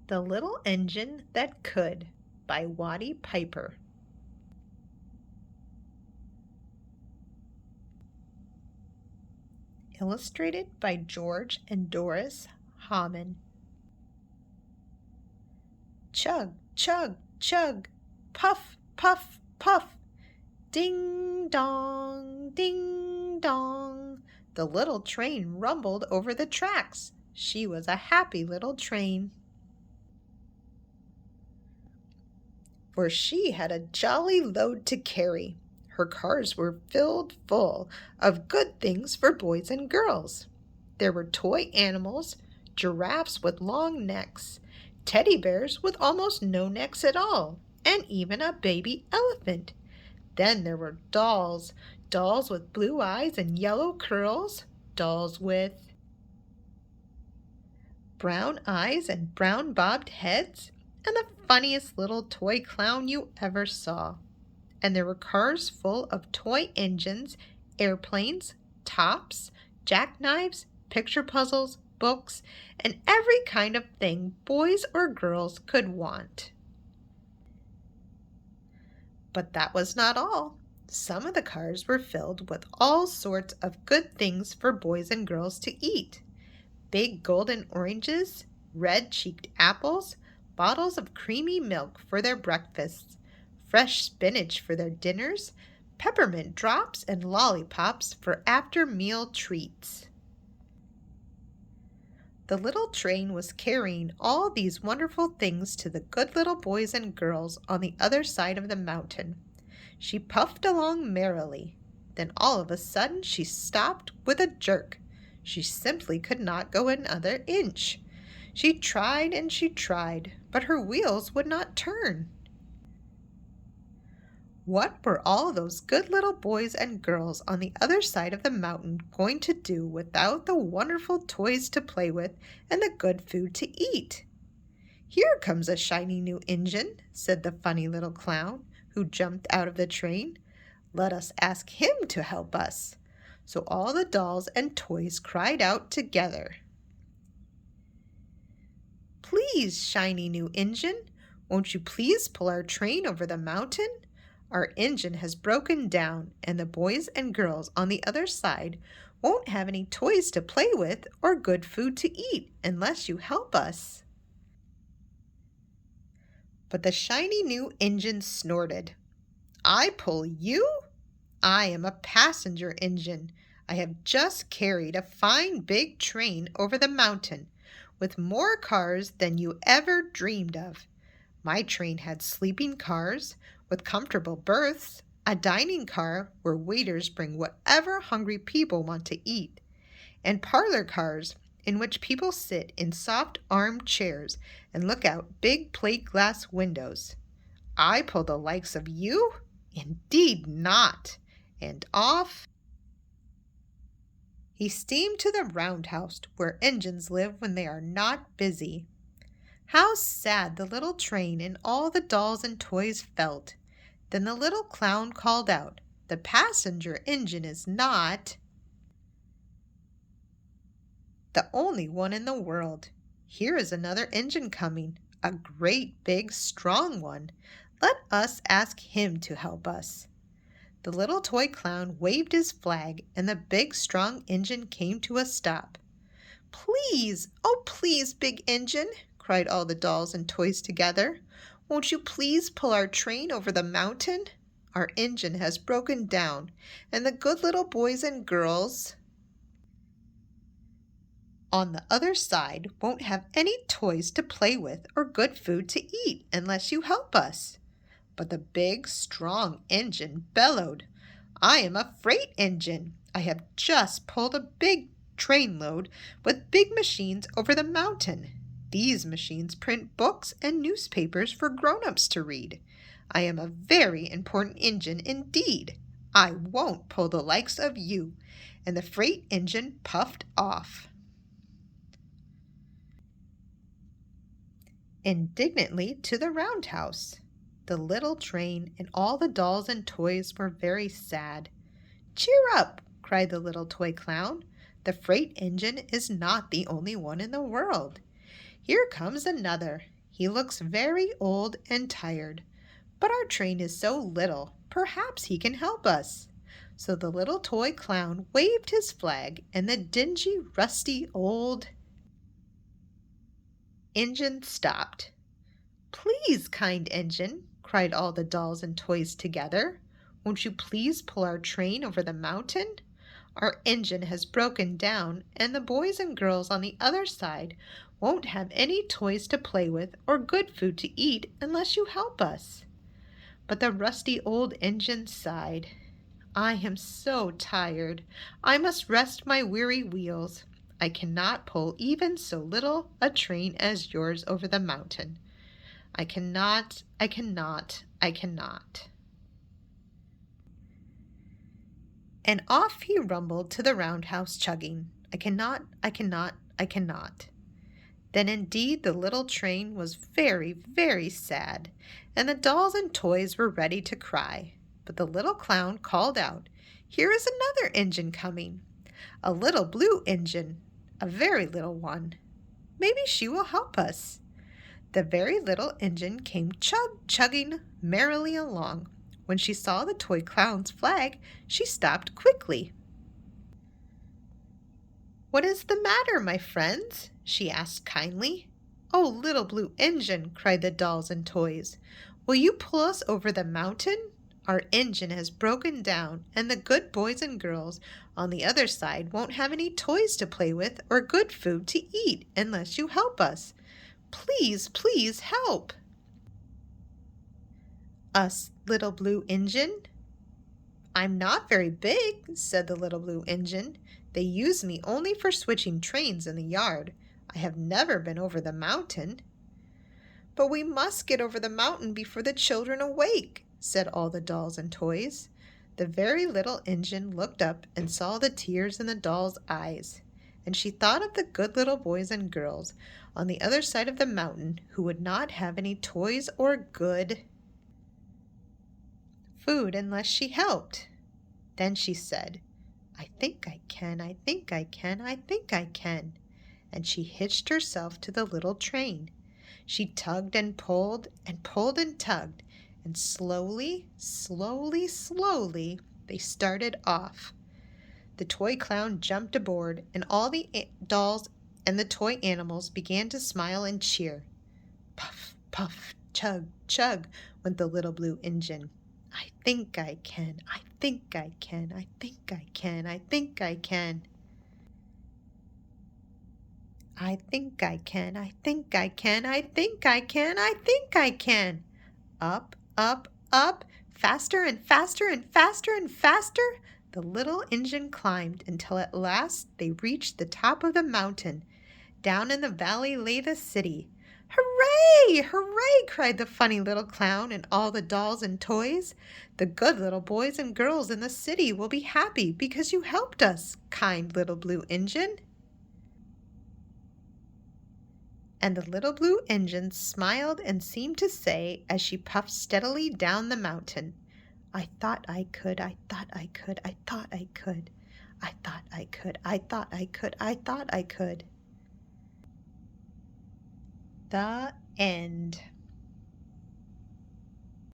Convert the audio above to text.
The Little Engine That Could by Watty Piper. Illustrated by George and Doris Hamann. Chug, chug, chug, puff, puff, puff. Ding dong, ding dong. The little train rumbled over the tracks. She was a happy little train, for she had a jolly load to carry. Her cars were filled full of good things for boys and girls. There were toy animals, giraffes with long necks, teddy bears with almost no necks at all, and even a baby elephant. Then there were dolls with blue eyes and yellow curls, dolls with brown eyes and brown bobbed heads, and the funniest little toy clown you ever saw. And there were cars full of toy engines, airplanes, tops, jackknives, picture puzzles, books, and every kind of thing boys or girls could want. But that was not all. Some of the cars were filled with all sorts of good things for boys and girls to eat. Big golden oranges, red-cheeked apples, bottles of creamy milk for their breakfasts, fresh spinach for their dinners, peppermint drops and lollipops for after-meal treats. The little train was carrying all these wonderful things to the good little boys and girls on the other side of the mountain. She puffed along merrily. Then all of a sudden she stopped with a jerk. She simply could not go another inch. She tried and she tried, but her wheels would not turn. What were all those good little boys and girls on the other side of the mountain going to do without the wonderful toys to play with and the good food to eat? "Here comes a shiny new engine," said the funny little clown, who jumped out of the train. "Let us ask him to help us." So all the dolls and toys cried out together, "Please, shiny new engine, won't you please pull our train over the mountain? Our engine has broken down, and the boys and girls on the other side won't have any toys to play with or good food to eat unless you help us." But the shiny new engine snorted. "I pull you? I am a passenger engine. I have just carried a fine big train over the mountain with more cars than you ever dreamed of. My train had sleeping cars with comfortable berths, a dining car where waiters bring whatever hungry people want to eat, and parlor cars in which people sit in soft armchairs and look out big plate glass windows. I pull the likes of you? Indeed not." And off he steamed to the roundhouse where engines live when they are not busy. How sad the little train and all the dolls and toys felt. Then the little clown called out, "The passenger engine is not the only one in the world. Here is another engine coming, a great big strong one. Let us ask him to help us." The little toy clown waved his flag, and the big strong engine came to a stop. "Please, oh please, big engine," cried all the dolls and toys together, "won't you please pull our train over the mountain? Our engine has broken down, and the good little boys and girls on the other side won't have any toys to play with or good food to eat unless you help us." But the big, strong engine bellowed, "I am a freight engine. I have just pulled a big train load with big machines over the mountain. These machines print books and newspapers for grown-ups to read. I am a very important engine indeed. I won't pull the likes of you." And the freight engine puffed off indignantly to the roundhouse. The little train and all the dolls and toys were very sad. "Cheer up," cried the little toy clown. "The freight engine is not the only one in the world. Here comes another. He looks very old and tired, but our train is so little, perhaps he can help us." So the little toy clown waved his flag, and the dingy, rusty old engine stopped. "Please, kind engine," cried all the dolls and toys together, "won't you please pull our train over the mountain? Our engine has broken down, and the boys and girls on the other side won't have any toys to play with or good food to eat unless you help us." But the rusty old engine sighed. "I am so tired. I must rest my weary wheels. I cannot pull even so little a train as yours over the mountain. I cannot, I cannot, I cannot." And off he rumbled to the roundhouse chugging, "I cannot, I cannot, I cannot." Then indeed the little train was very, very sad, and the dolls and toys were ready to cry. But the little clown called out, "Here is another engine coming, a little blue engine, a very little one. Maybe she will help us." The very little engine came chugging merrily along. When she saw the toy clown's flag, she stopped quickly. "What is the matter, my friends?" she asked kindly. "Oh, little blue engine," cried the dolls and toys, "will you pull us over the mountain? Our engine has broken down, and the good boys and girls on the other side won't have any toys to play with or good food to eat unless you help us. Please, please help." "Us, little blue engine?" "I'm not very big," said the little blue engine. "They use me only for switching trains in the yard. I have never been over the mountain." "But we must get over the mountain before the children awake," said all the dolls and toys. The very little engine looked up and saw the tears in the doll's eyes, and she thought of the good little boys and girls on the other side of the mountain who would not have any toys or good food unless she helped. Then she said, "I think I can, I think I can, I think I can." And she hitched herself to the little train. She tugged and pulled and pulled and tugged, and slowly, slowly, slowly they started off. The toy clown jumped aboard, and all the dolls and the toy animals began to smile and cheer. Puff, puff, chug, chug went the little blue engine. "I think I can, I think I can, I think I can, I think I can. I think I can, I think I can, I think I can, I think I can." Up, up, up, faster and faster and faster and faster, the little engine climbed until at last they reached the top of the mountain. Down in the valley lay the city. "Hooray! Hooray!" cried the funny little clown and all the dolls and toys. "The good little boys and girls in the city will be happy because you helped us, kind little blue engine." And the little blue engine smiled and seemed to say, as she puffed steadily down the mountain, "I thought I could, I thought I could, I thought I could. I thought I could, I thought I could, I thought I could." The end.